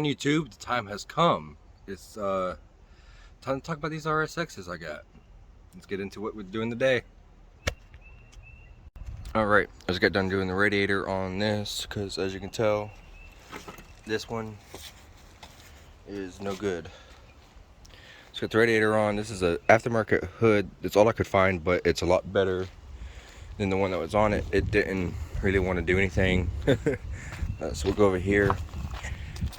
on YouTube, the time has come. It's time to talk about these RSXs I got. Let's get into what we're doing today. Alright, I just got done doing the radiator on this because, as you can tell, this one is no good. So got the radiator on. This is an aftermarket hood. It's all I could find, but it's a lot better than the one that was on it. It didn't really want to do anything. So we'll go over here.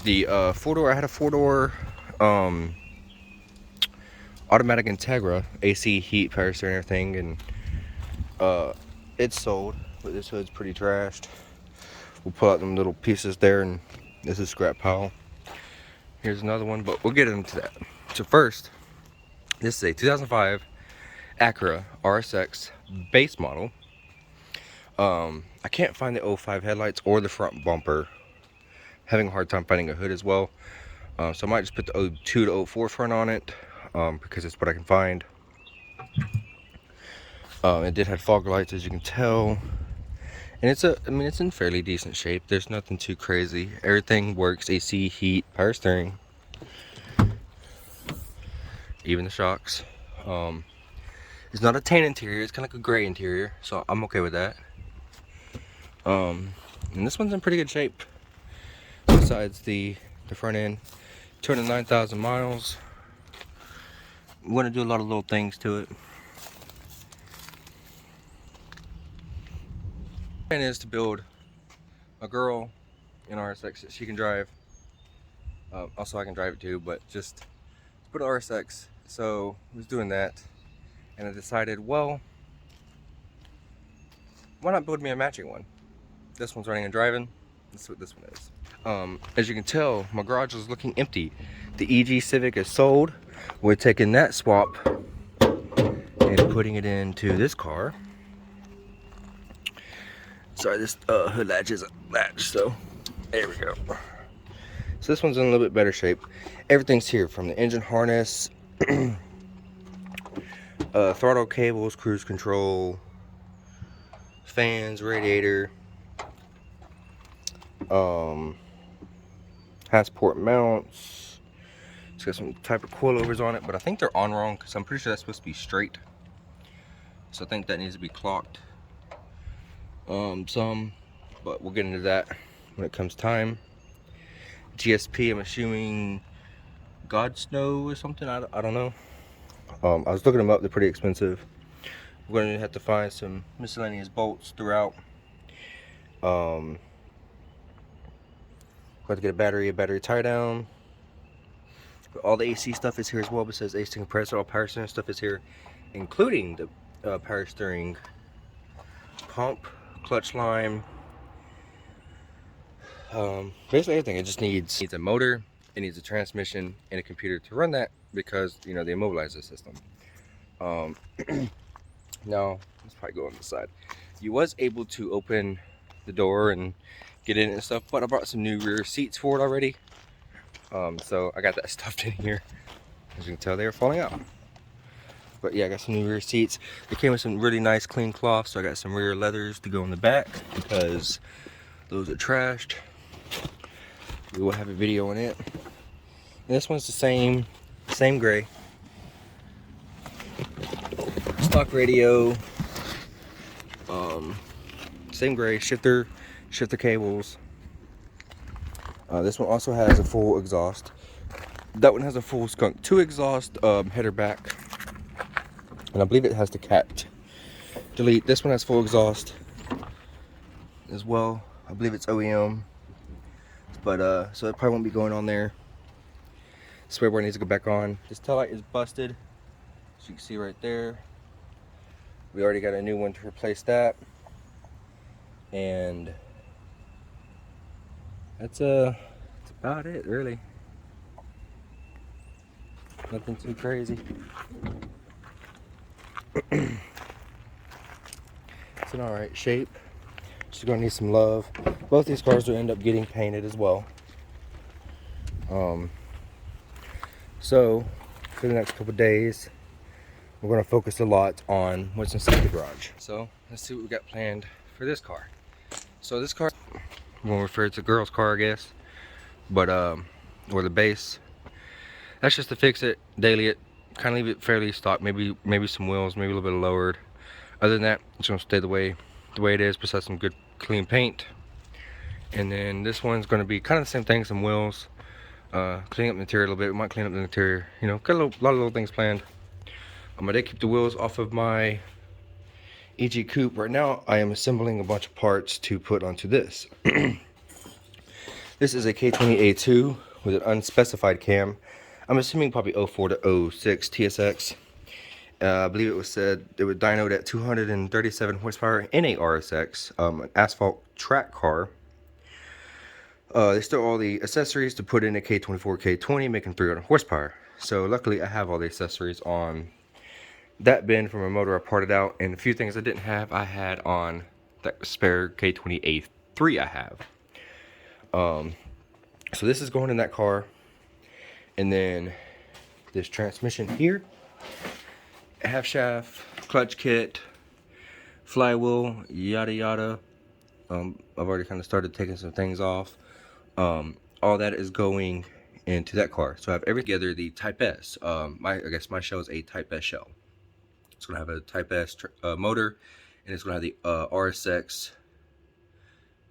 The four-door, I had a four-door automatic Integra, AC, heat, power steering, everything, and it's sold, but this hood's pretty trashed. We'll pull out them little pieces there, and this is scrap pile. Here's another one, but we'll get into that. So first, this is a 2005 Acura RSX base model. I can't find the 05 headlights or the front bumper. Having a hard time finding a hood as well. So I might just put the 02 to 04 front on it, because it's what I can find. It did have fog lights, as you can tell, and it's in fairly decent shape. There's nothing too crazy. Everything works: AC, heat, power steering, even the shocks. It's not a tan interior; it's kind of like a gray interior, so I'm okay with that. And this one's in pretty good shape. Besides the front end, 209,000 miles. I'm going to do a lot of little things to it. The plan is to build a girl in RSX that she can drive. Also I can drive it too, but just put an RSX. So I was doing that, and I decided, well, why not build me a matching one? This one's running and driving. That's what this one is. As you can tell, my garage is looking empty. The EG Civic is sold. We're taking that swap and putting it into this car. Sorry, this hood latch isn't latched, so there we go. So this one's in a little bit better shape. Everything's here, from the engine harness, throttle cables, cruise control, fans, radiator, has port mounts. It's got some type of coilovers on it, but I think they're on wrong because I'm pretty sure that's supposed to be straight. So I think that needs to be clocked. But we'll get into that when it comes time. GSP, I'm assuming God Snow or something. I don't know. I was looking them up. They're pretty expensive. We're going to have to find some miscellaneous bolts throughout. Got to get a battery tie down. But all the AC stuff is here as well. Besides AC compressor, all power steering stuff is here, including the power steering pump, clutch line, basically everything. It just needs a motor, it needs a transmission, and a computer to run that, because you know, the immobilizer system. Now let's probably go on the side. You was able to open the door and get in and stuff, but I brought some new rear seats for it already. So I got that stuffed in here. As you can tell, they were falling out. But yeah, I got some new rear seats. They came with some really nice clean cloth, so I got some rear leathers to go in the back because those are trashed. We will have a video on it. And this one's the same gray. Stock radio. Same gray, shifter cables. This one also has a full exhaust. That one has a full Skunk 2 exhaust, header back. And I believe it has the cat delete. This one has full exhaust as well. I believe it's OEM. But so it probably won't be going on there. Spray bar needs to go back on. This tail light is busted, as you can see right there. We already got a new one to replace that. And that's about it, really. Nothing too crazy. It's in alright shape. Just gonna need some love. Both these cars will end up getting painted as well. So for the next couple days, we're gonna focus a lot on what's inside the garage. So let's see what we got planned for this car. So this car, we'll refer to girl's car, I guess. But or the base. That's just to fix it, daily it, kind of leave it fairly stock. Maybe some wheels, maybe a little bit lowered. Other than that, it's gonna stay the way it is. Besides some good clean paint. And then this one's gonna be kind of the same thing. Some wheels, clean up the interior a little bit. We might clean up the interior. You know, got a lot of little things planned. I did keep the wheels off of my EG coupe. Right now, I am assembling a bunch of parts to put onto this. This is a K20A2 with an unspecified cam. I'm assuming probably 04 to 06 TSX. I believe it was said it would dynoed at 237 horsepower in a RSX, an asphalt track car. They stole all the accessories to put in a K24, K20, making 300 horsepower. So luckily I have all the accessories on that bin from a motor I parted out, and a few things I didn't have I had on that spare K20A3 I have. So this is going in that car, and then this transmission here, half shaft, clutch kit, flywheel, yada yada. I've already kind of started taking some things off. All that is going into that car. So I have everything together. The Type S. I guess my shell is a Type S shell. It's gonna have a Type S motor, and it's gonna have the RSX.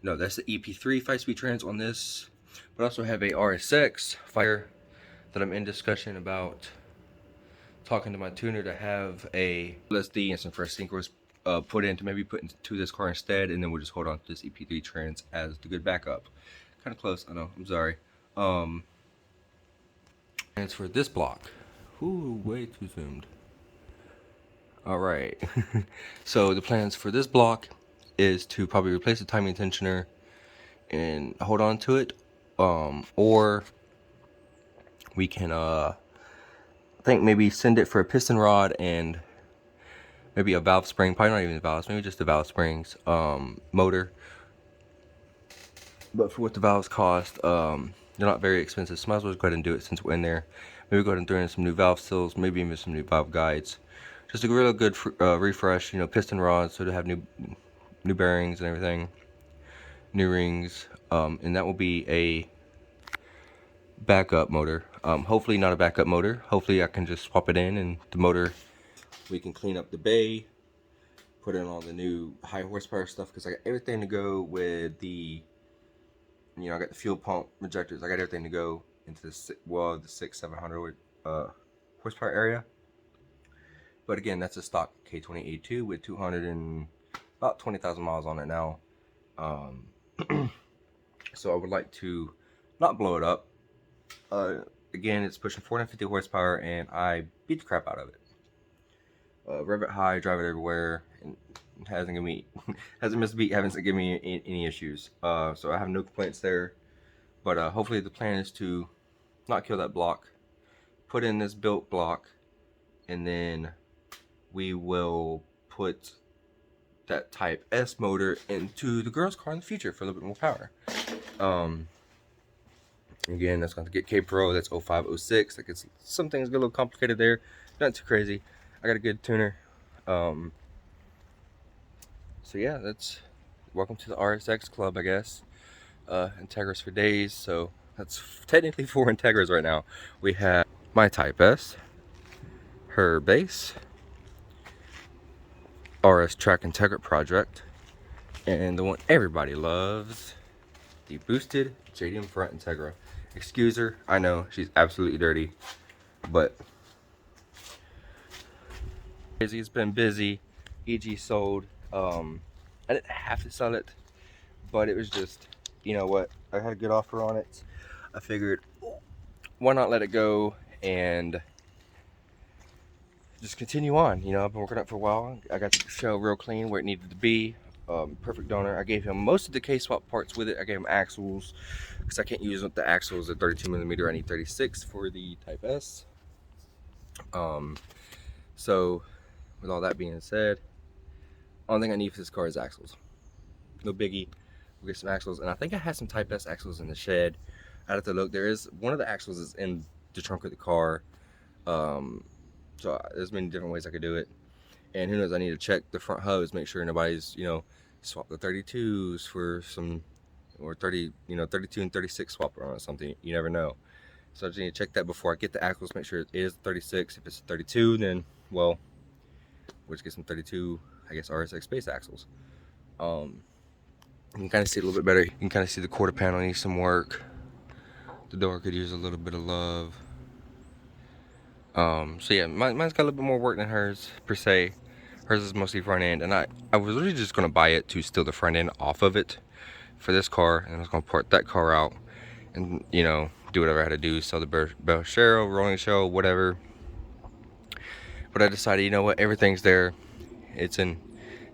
No, that's the EP3 5-speed trans on this. But I also have a RSX fire that I'm in discussion about talking to my tuner to have a LSD and some fresh sinkers put in to maybe put into this car instead, and then we'll just hold on to this EP3 trans as the good backup. Kind of close, I know, I'm sorry. And it's for this block. Ooh, way too zoomed. Alright. So the plans for this block is to probably replace the timing tensioner and hold on to it. Or we can I think maybe send it for a piston rod and maybe a valve spring, probably not even the valves, maybe just the valve springs, motor. But for what the valves cost, they're not very expensive, so might as well just go ahead and do it since we're in there. Maybe go ahead and throw in some new valve seals, maybe even some new valve guides. Just a real good refresh, you know, piston rods, so to have new bearings and everything, new rings, and that will be a backup motor. Hopefully not a backup motor. Hopefully I can just swap it in, and the motor, we can clean up the bay, put in all the new high horsepower stuff, because I got everything to go with the, you know, I got the fuel pump injectors. I got everything to go into the 600-700 horsepower area. But again, that's a stock K20A2 with 200 and about 20,000 miles on it now. So I would like to not blow it up. Again, it's pushing 450 horsepower, and I beat the crap out of it. Rev it high, drive it everywhere, and it hasn't given me, hasn't missed a beat, haven't given me any issues. So I have no complaints there. But hopefully the plan is to not kill that block, put in this built block, and then we will put that Type S motor into the girl's car in the future for a little bit more power. Again, that's going to get K Pro. That's 05, 06. That gets, some things get a little complicated there. Not too crazy. I got a good tuner. So yeah, that's welcome to the RSX club, I guess. Integras for days. So that's technically 4 Integras right now. We have my Type S, her base, RS Track Integra project, and the one everybody loves, the boosted JDM front Integra. Excuse her, I know she's absolutely dirty, but it's been busy. EG sold. I didn't have to sell it, but it was just, you know what, I had a good offer on it. I figured, why not let it go and just continue on. You know, I've been working on it for a while. I got the shell real clean where it needed to be. Perfect donor. I gave him most of the K-swap parts with it. I gave him axles because I can't use the axles at 32mm. I need 36 for the Type S. So with all that being said, only thing I need for this car is axles. No biggie. We'll get some axles, and I think I had some Type S axles in the shed. I have to look. There is one of the axles is in the trunk of the car. So there's many different ways I could do it. And who knows, I need to check the front hubs, make sure nobody's, you know, swap the 32s for some, or 30, you know, 32 and 36 swap around or something. You never know. So I just need to check that before I get the axles, make sure it is 36. If it's 32, then, well, we'll just get some 32, I guess, RSX space axles. You can kind of see it a little bit better. You can kind of see the quarter panel needs some work. The door could use a little bit of love. So yeah, mine's got a little bit more work than hers, per se. Hers is mostly front end, and I was really just going to buy it to steal the front end off of it for this car, and I was going to part that car out and, you know, do whatever I had to do, sell the bell shell, rolling shell, whatever. But I decided, you know what, everything's there. It's in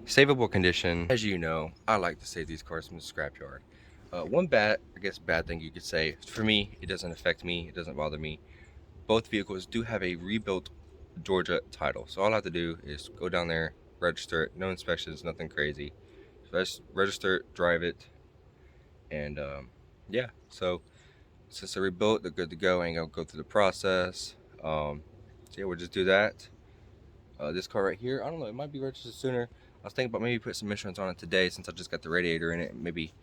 savable condition. As you know, I like to save these cars from the scrapyard. One bad thing you could say, for me, it doesn't affect me, it doesn't bother me. Both vehicles do have a rebuilt Georgia title, so all I have to do is go down there, register it, no inspections, nothing crazy. Just register it, drive it, and yeah. So since they're rebuilt, they're good to go. I ain't gonna go through the process. So yeah, we'll just do that. This car right here, I don't know, it might be registered sooner. I was thinking about maybe put some insurance on it today since I just got the radiator in it. Maybe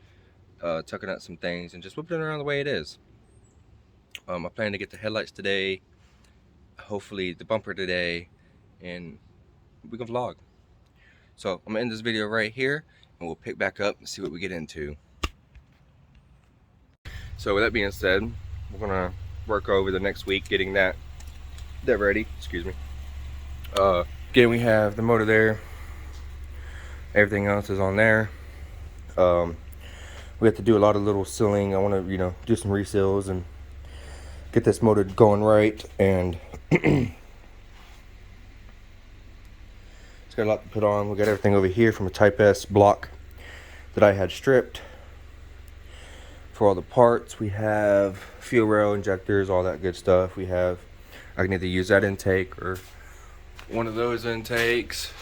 tucking out some things and just whipping it around the way it is. I plan to get the headlights today, hopefully the bumper today, and we can vlog. So I'm gonna end this video right here, and we'll pick back up and see what we get into. So with that being said, we're gonna work over the next week getting that ready. Excuse me. Again, we have the motor there. Everything else is on there. We have to do a lot of little sealing. I want to, you know, do some reseals and get this motor going right. And it's got a lot to put on. We got everything over here from a Type S block that I had stripped. For all the parts, we have fuel rail injectors, all that good stuff. We have, I can either use that intake or one of those intakes.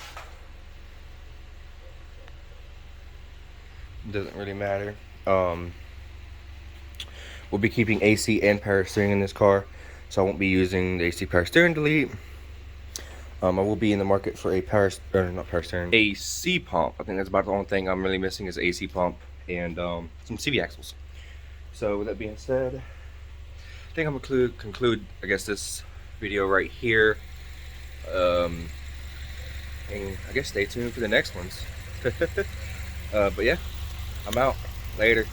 Doesn't really matter. We'll be keeping AC and power steering in this car, so I won't be using the AC power steering delete. I will be in the market for a AC pump. I think that's about the only thing I'm really missing is AC pump and some CV axles. So with that being said, I think I'm gonna conclude I guess this video right here. And I guess stay tuned for the next ones. But yeah, I'm out. Later.